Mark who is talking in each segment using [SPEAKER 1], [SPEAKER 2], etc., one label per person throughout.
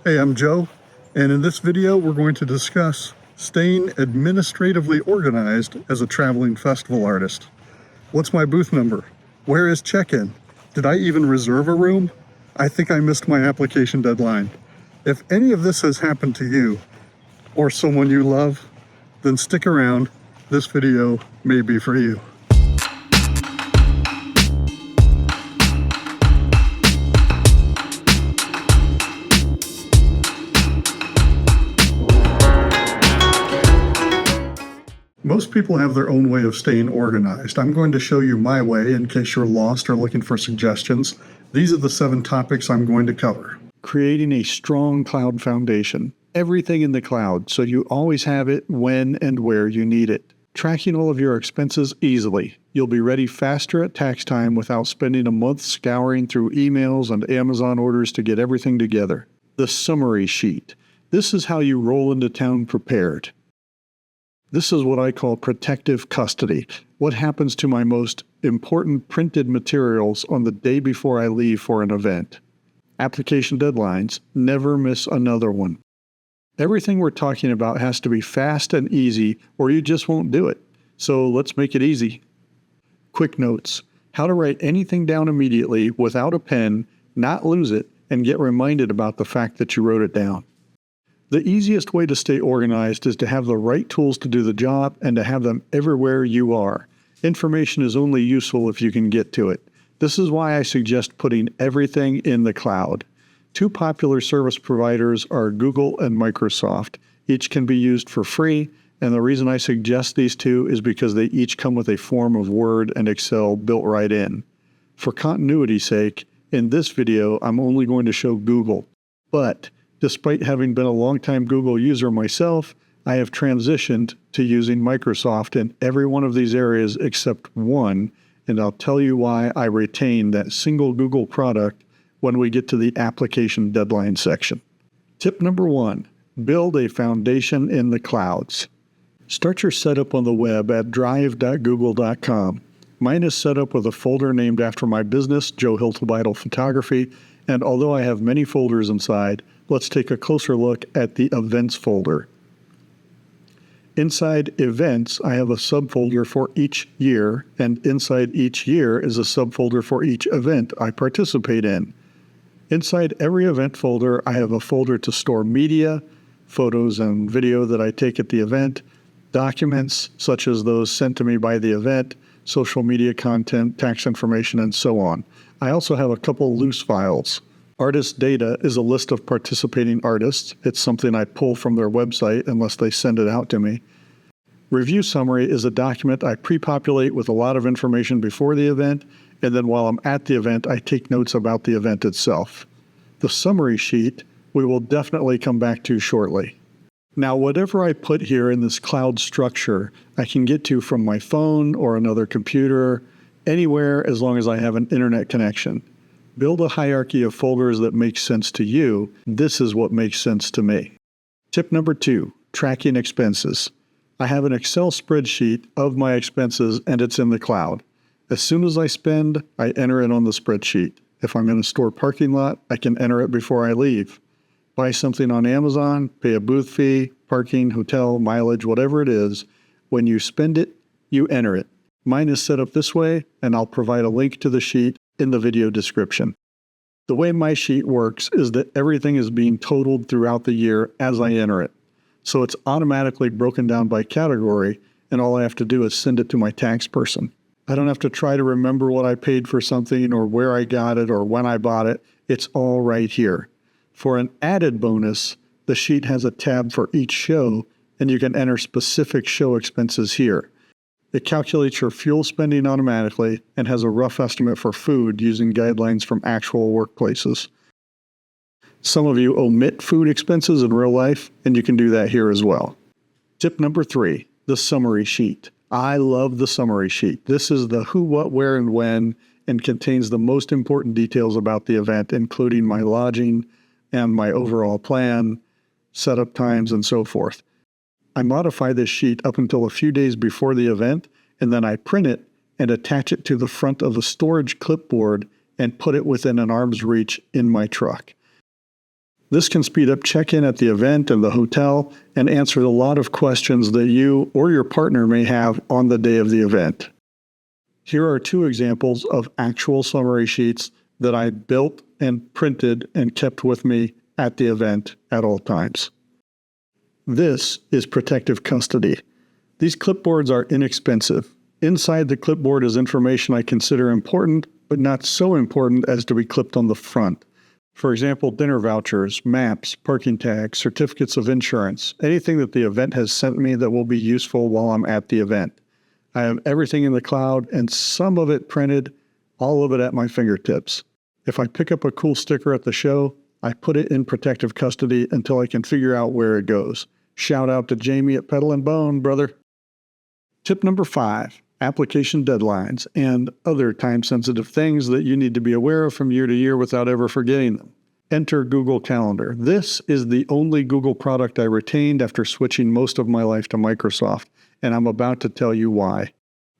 [SPEAKER 1] Hey, I'm Joe, and in this video we're going to discuss staying administratively organized as a traveling festival artist. What's my booth number? Where is check-in? Did I even reserve a room? I think I missed my application deadline. If any of this has happened to you or someone you love, then stick around. This video may be for you. Most people have their own way of staying organized. I'm going to show you my way in case you're lost or looking for suggestions. These are the 7 topics I'm going to cover. Creating a strong cloud foundation. Everything in the cloud, so you always have it when and where you need it. Tracking all of your expenses easily. You'll be ready faster at tax time without spending a month scouring through emails and Amazon orders to get everything together. The summary sheet. This is how you roll into town prepared. This is what I call protective custody. What happens to my most important printed materials on the day before I leave for an event? Application deadlines. Never miss another one. Everything we're talking about has to be fast and easy, or you just won't do it. So let's make it easy. Quick notes. How to write anything down immediately without a pen, not lose it, and get reminded about the fact that you wrote it down. The easiest way to stay organized is to have the right tools to do the job and to have them everywhere you are. Information is only useful if you can get to it. This is why I suggest putting everything in the cloud. 2 popular service providers are Google and Microsoft. Each can be used for free, and the reason I suggest these 2 is because they each come with a form of Word and Excel built right in. For continuity's sake, in this video I'm only going to show Google, but despite having been a longtime Google user myself, I have transitioned to using Microsoft in every one of these areas except one, and I'll tell you why I retain that single Google product when we get to the application deadline section. Tip number 1, build a foundation in the clouds. Start your setup on the web at drive.google.com. Mine is set up with a folder named after my business, Joe Hiltebeitel Photography, and although I have many folders inside, let's take a closer look at the Events folder. Inside Events, I have a subfolder for each year, and inside each year is a subfolder for each event I participate in. Inside every event folder, I have a folder to store media, photos and video that I take at the event, documents such as those sent to me by the event, social media content, tax information, and so on. I also have a couple loose files. Artist data is a list of participating artists. It's something I pull from their website unless they send it out to me. Review summary is a document I pre-populate with a lot of information before the event, and then while I'm at the event, I take notes about the event itself. The summary sheet we will definitely come back to shortly. Now, whatever I put here in this cloud structure, I can get to from my phone or another computer, anywhere as long as I have an internet connection. Build a hierarchy of folders that makes sense to you. This is what makes sense to me. Tip number 2, tracking expenses. I have an Excel spreadsheet of my expenses and it's in the cloud. As soon as I spend, I enter it on the spreadsheet. If I'm in a store parking lot, I can enter it before I leave. Buy something on Amazon, pay a booth fee, parking, hotel, mileage, whatever it is. When you spend it, you enter it. Mine is set up this way, and I'll provide a link to the sheet in the video description. The way my sheet works is that everything is being totaled throughout the year as I enter it. So it's automatically broken down by category, and all I have to do is send it to my tax person. I don't have to try to remember what I paid for something or where I got it or when I bought it. It's all right here. For an added bonus, the sheet has a tab for each show, and you can enter specific show expenses here. It calculates your fuel spending automatically and has a rough estimate for food using guidelines from actual workplaces. Some of you omit food expenses in real life, and you can do that here as well. Tip number 3, the summary sheet. I love the summary sheet. This is the who, what, where, and when, and contains the most important details about the event, including my lodging and my overall plan, setup times, and so forth. I modify this sheet up until a few days before the event, and then I print it and attach it to the front of the storage clipboard and put it within an arm's reach in my truck. This can speed up check-in at the event and the hotel and answer a lot of questions that you or your partner may have on the day of the event. Here are 2 examples of actual summary sheets that I built and printed and kept with me at the event at all times. This is protective custody. These clipboards are inexpensive. Inside the clipboard is information I consider important, but not so important as to be clipped on the front. For example, dinner vouchers, maps, parking tags, certificates of insurance, anything that the event has sent me that will be useful while I'm at the event. I have everything in the cloud and some of it printed, all of it at my fingertips. If I pick up a cool sticker at the show, I put it in protective custody until I can figure out where it goes. Shout out to Jamie at Pedal and Bone, brother. Tip number 5, application deadlines and other time-sensitive things that you need to be aware of from year to year without ever forgetting them. Enter Google Calendar. This is the only Google product I retained after switching most of my life to Microsoft, and I'm about to tell you why.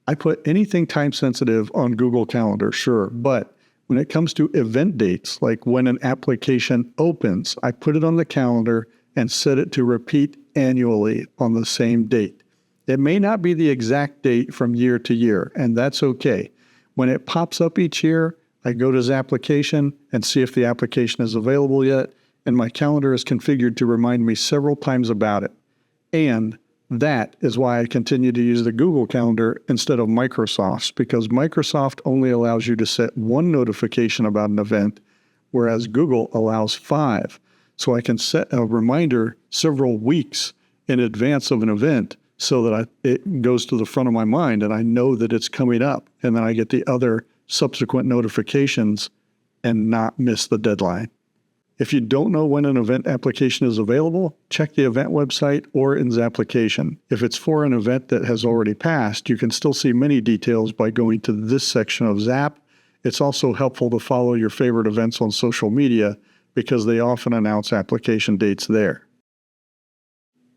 [SPEAKER 1] I put anything time-sensitive on Google Calendar, sure, but when it comes to event dates, like when an application opens, I put it on the calendar and set it to repeat annually on the same date. It may not be the exact date from year to year, and that's okay. When it pops up each year, I go to his application and see if the application is available yet, and my calendar is configured to remind me several times about it. And that is why I continue to use the Google Calendar instead of Microsoft's, because Microsoft only allows you to set 1 notification about an event, whereas Google allows 5. So I can set a reminder several weeks in advance of an event so that it goes to the front of my mind and I know that it's coming up, and then I get the other subsequent notifications and not miss the deadline. If you don't know when an event application is available, check the event website or in the application. If it's for an event that has already passed, you can still see many details by going to this section of Zap. It's also helpful to follow your favorite events on social media because they often announce application dates there.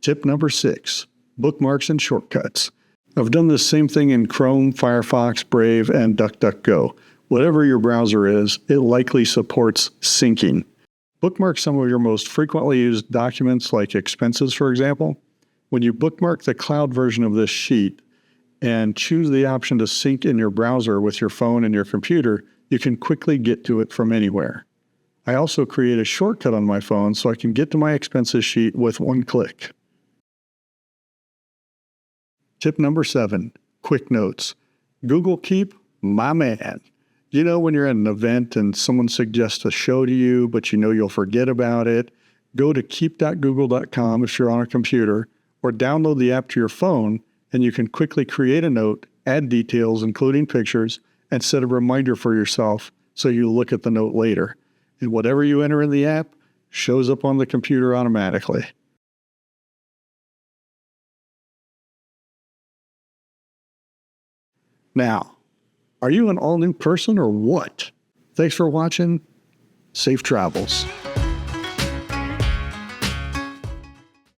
[SPEAKER 1] Tip number 6, bookmarks and shortcuts. I've done the same thing in Chrome, Firefox, Brave, and DuckDuckGo. Whatever your browser is, it likely supports syncing. Bookmark some of your most frequently used documents like expenses, for example. When you bookmark the cloud version of this sheet and choose the option to sync in your browser with your phone and your computer, you can quickly get to it from anywhere. I also create a shortcut on my phone so I can get to my expenses sheet with 1 click. Tip number 7, quick notes. Google Keep, my man. You know, when you're at an event and someone suggests a show to you, but you know you'll forget about it, go to keep.google.com if you're on a computer, or download the app to your phone, and you can quickly create a note, add details, including pictures, and set a reminder for yourself so you look at the note later. And whatever you enter in the app shows up on the computer automatically. Now, are you an all-new person or what? Thanks for watching. Safe travels.